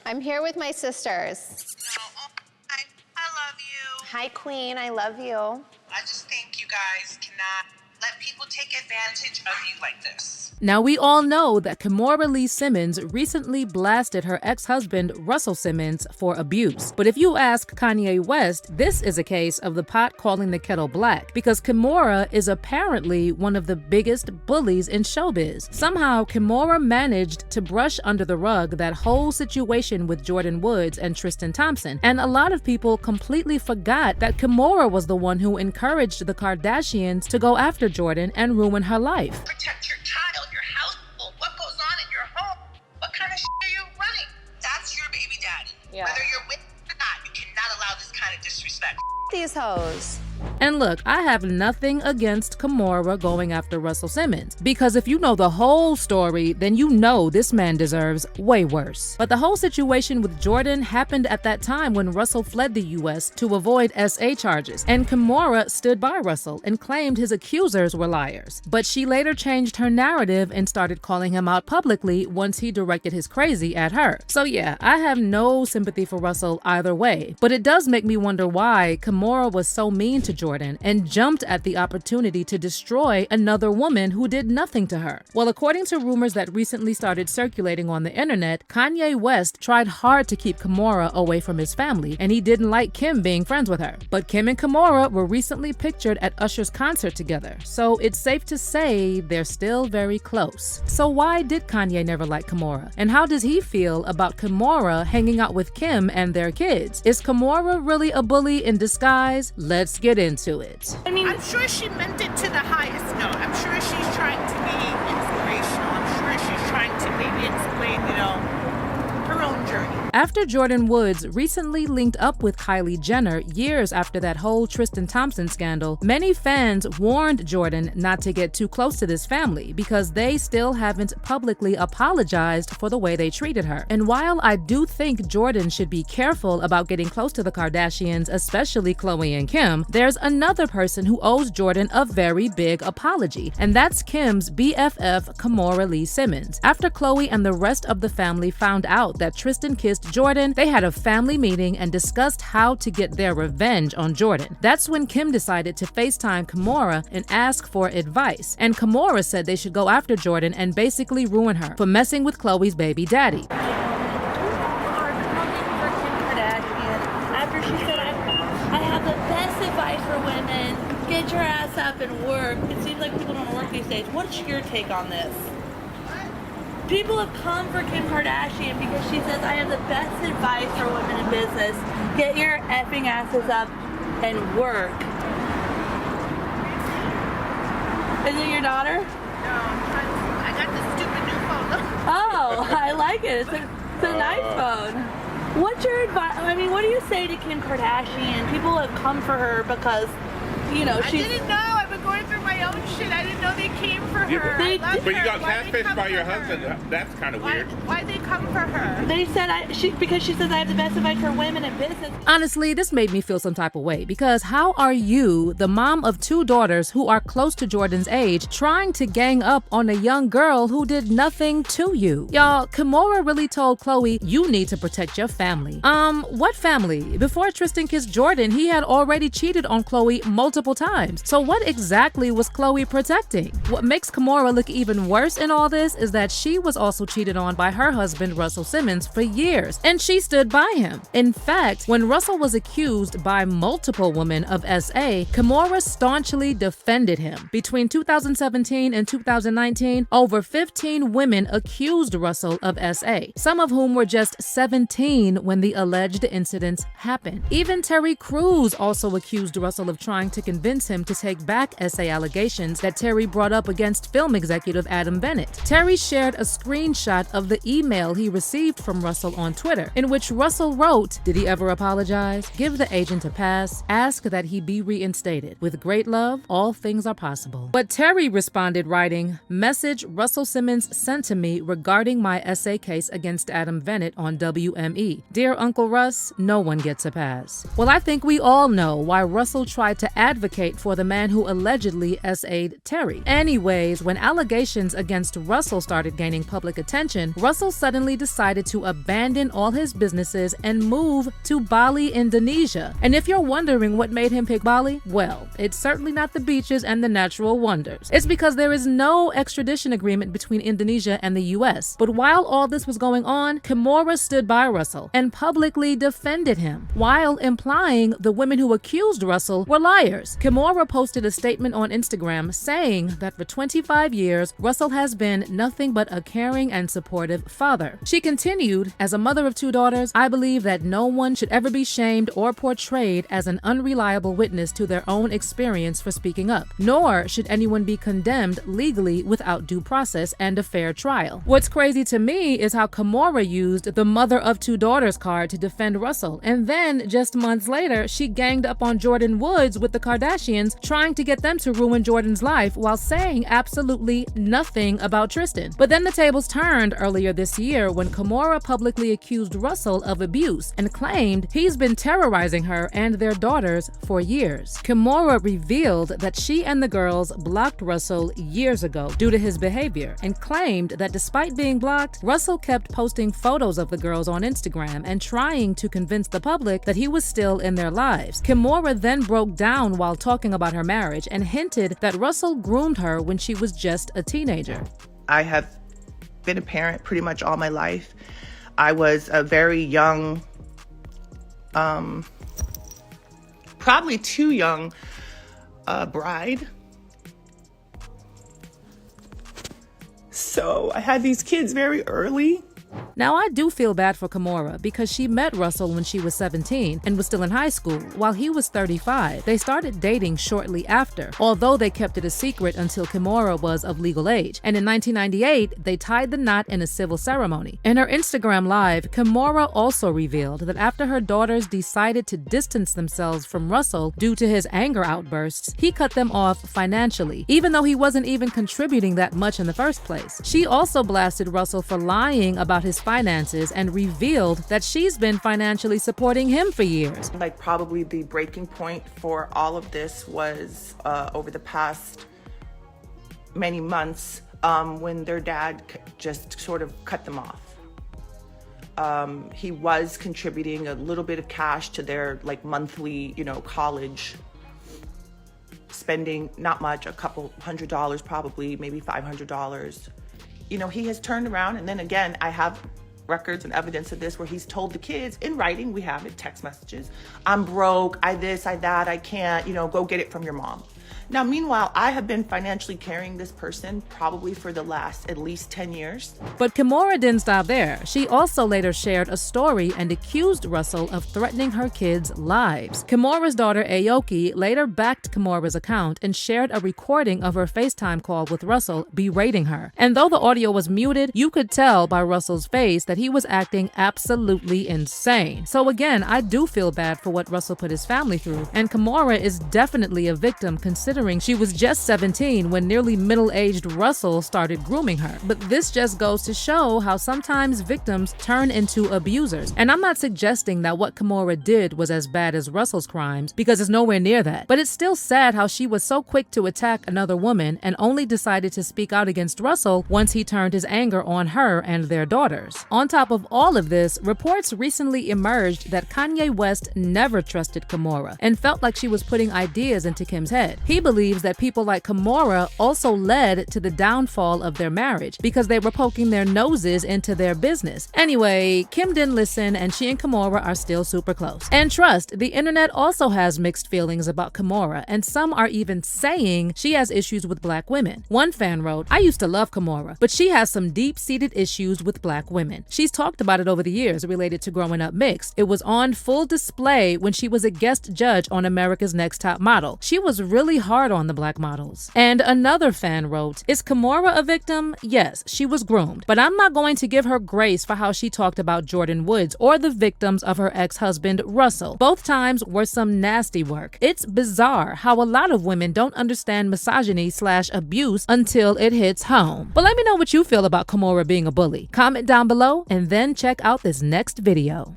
I'm here with my sisters. No, I love you. Hi, Queen. I love you. I just think you guys cannot let people take advantage of you like this. Now, we all know that Kimora Lee Simmons recently blasted her ex-husband, Russell Simmons, for abuse. But if you ask Kanye West, this is a case of the pot calling the kettle black, because Kimora is apparently one of the biggest bullies in showbiz. Somehow, Kimora managed to brush under the rug that whole situation with Jordyn Woods and Tristan Thompson, and a lot of people completely forgot that Kimora was the one who encouraged the Kardashians to go after Jordyn and ruin her life. Protect your child, your household, what goes on in your home. What kind of shit are you running? That's your baby daddy. Yeah. Whether you're with him or not, you cannot allow this kind of disrespect. These hoes. And look, I have nothing against Kimora going after Russell Simmons, because if you know the whole story, then you know this man deserves way worse. But the whole situation with Jordyn happened at that time when Russell fled the US to avoid SA charges, and Kimora stood by Russell and claimed his accusers were liars. But she later changed her narrative and started calling him out publicly once he directed his crazy at her. So yeah, I have no sympathy for Russell either way, but it does make me wonder why Kimora was so mean to Jordyn and jumped at the opportunity to destroy another woman who did nothing to her. Well, according to rumors that recently started circulating on the internet, Kanye West tried hard to keep Kimora away from his family, and he didn't like Kim being friends with her. But Kim and Kimora were recently pictured at Usher's concert together, so it's safe to say they're still very close. So why did Kanye never like Kimora? And how does he feel about Kimora hanging out with Kim and their kids? Is Kimora really a bully in disguise? Let's get into it. I mean, I'm sure she meant it to the highest note. I'm sure she's trying to be inspirational. I'm sure she's trying to maybe explain, her own journey. After Jordyn Woods recently linked up with Kylie Jenner years after that whole Tristan Thompson scandal, many fans warned Jordyn not to get too close to this family because they still haven't publicly apologized for the way they treated her. And while I do think Jordyn should be careful about getting close to the Kardashians, especially Khloe and Kim, there's another person who owes Jordyn a very big apology, and that's Kim's BFF, Kimora Lee Simmons. After Khloe and the rest of the family found out that Tristan kissed Jordyn, they had a family meeting and discussed how to get their revenge on Jordyn. That's when Kim decided to FaceTime Kimora and ask for advice. And Kimora said they should go after Jordyn and basically ruin her for messing with Khloe's baby daddy. After she said, I have the best advice for women, get your ass up and work. It seems like people don't work these days. What's your take on this? People have come for Kim Kardashian because she says, I have the best advice for women in business. Get your effing asses up and work. Is it your daughter? No, I got this stupid new phone. Oh, I like it. It's a nice phone. What's your advice? I mean, what do you say to Kim Kardashian? People have come for her because, she's... I didn't know. I've been going through my own shit. I didn't know they came for her. But you got catfished by your husband. That's kind of weird. Why'd they come for her? They said because she says I have the best advice for women in business. Honestly, this made me feel some type of way, because how are you, the mom of two daughters who are close to Jordyn's age, trying to gang up on a young girl who did nothing to you? Y'all, Kimora really told Khloe, you need to protect your family. What family? Before Tristan kissed Jordyn, he had already cheated on Khloe multiple times. So what exactly was Khloe protecting? What makes Kimora look even worse in all this is that she was also cheated on by her husband, Russell Simmons, for years, and she stood by him. In fact, when Russell was accused by multiple women of SA, Kimora staunchly defended him. Between 2017 and 2019, over 15 women accused Russell of SA, some of whom were just 17 when the alleged incidents happened. Even Terry Crews also accused Russell of trying to convince him to take back SA allegations that Terry brought up against film executive Adam Bennett. Terry shared a screenshot of the email he received from Russell on Twitter, in which Russell wrote, "Did he ever apologize? Give the agent a pass. Ask that he be reinstated. With great love, all things are possible." But Terry responded writing, "Message Russell Simmons sent to me regarding my SA case against Adam Bennett on WME. Dear Uncle Russ, no one gets a pass." Well, I think we all know why Russell tried to advocate for the man who allegedly allegedly essayed Terry. Anyways, when allegations against Russell started gaining public attention, Russell suddenly decided to abandon all his businesses and move to Bali, Indonesia. And if you're wondering what made him pick Bali, well, it's certainly not the beaches and the natural wonders. It's because there is no extradition agreement between Indonesia and the US. But while all this was going on, Kimora stood by Russell and publicly defended him, while implying the women who accused Russell were liars. Kimora posted a statement on Instagram saying that for 25 years, Russell has been nothing but a caring and supportive father. She continued, "As a mother of 2 daughters, I believe that no one should ever be shamed or portrayed as an unreliable witness to their own experience for speaking up, nor should anyone be condemned legally without due process and a fair trial." What's crazy to me is how Kimora used the mother of 2 daughters card to defend Russell, and then just months later, she ganged up on Jordyn Woods with the Kardashians, trying to get them to ruin Jordyn's life while saying absolutely nothing about Tristan. But then the tables turned earlier this year when Kimora publicly accused Russell of abuse and claimed he's been terrorizing her and their daughters for years. Kimora revealed that she and the girls blocked Russell years ago due to his behavior and claimed that despite being blocked, Russell kept posting photos of the girls on Instagram and trying to convince the public that he was still in their lives. Kimora then broke down while talking about her marriage and hinted that Russell groomed her when she was just a teenager. I have been a parent pretty much all my life. I was a very young, probably too young bride. So I had these kids very early. Now, I do feel bad for Kimora because she met Russell when she was 17 and was still in high school, while he was 35. They started dating shortly after, although they kept it a secret until Kimora was of legal age. And in 1998, they tied the knot in a civil ceremony. In her Instagram Live, Kimora also revealed that after her daughters decided to distance themselves from Russell due to his anger outbursts, he cut them off financially, even though he wasn't even contributing that much in the first place. She also blasted Russell for lying about his finances and revealed that she's been financially supporting him for years. Like, probably the breaking point for all of this was over the past many months when their dad just sort of cut them off. He was contributing a little bit of cash to their monthly, college spending, not much, a couple $100 probably, maybe $500. He has turned around, and then again, I have records and evidence of this where he's told the kids in writing, we have it, text messages, I'm broke, I this, I that, I can't, go get it from your mom. Now, meanwhile, I have been financially carrying this person probably for the last at least 10 years. But Kimora didn't stop there. She also later shared a story and accused Russell of threatening her kids' lives. Kimora's daughter, Aoki, later backed Kimora's account and shared a recording of her FaceTime call with Russell, berating her. And though the audio was muted, you could tell by Russell's face that he was acting absolutely insane. So again, I do feel bad for what Russell put his family through, and Kimora is definitely a victim considering she was just 17 when nearly middle-aged Russell started grooming her. But this just goes to show how sometimes victims turn into abusers. And I'm not suggesting that what Kimora did was as bad as Russell's crimes, because it's nowhere near that. But it's still sad how she was so quick to attack another woman and only decided to speak out against Russell once he turned his anger on her and their daughters. On top of all of this, reports recently emerged that Kanye West never trusted Kimora and felt like she was putting ideas into Kim's head. He believes that people like Kimora also led to the downfall of their marriage because they were poking their noses into their business. Anyway, Kim didn't listen, and she and Kimora are still super close. And trust, the internet also has mixed feelings about Kimora, and some are even saying she has issues with black women. One fan wrote, "I used to love Kimora, but she has some deep-seated issues with black women. She's talked about it over the years related to growing up mixed. It was on full display when she was a guest judge on America's Next Top Model. She was really hard on the black models." And another fan wrote, "Is Kimora a victim? Yes, she was groomed, but I'm not going to give her grace for how she talked about Jordyn Woods or the victims of her ex-husband, Russell. Both times were some nasty work. It's bizarre how a lot of women don't understand misogyny/abuse until it hits home." But let me know what you feel about Kimora being a bully. Comment down below and then check out this next video.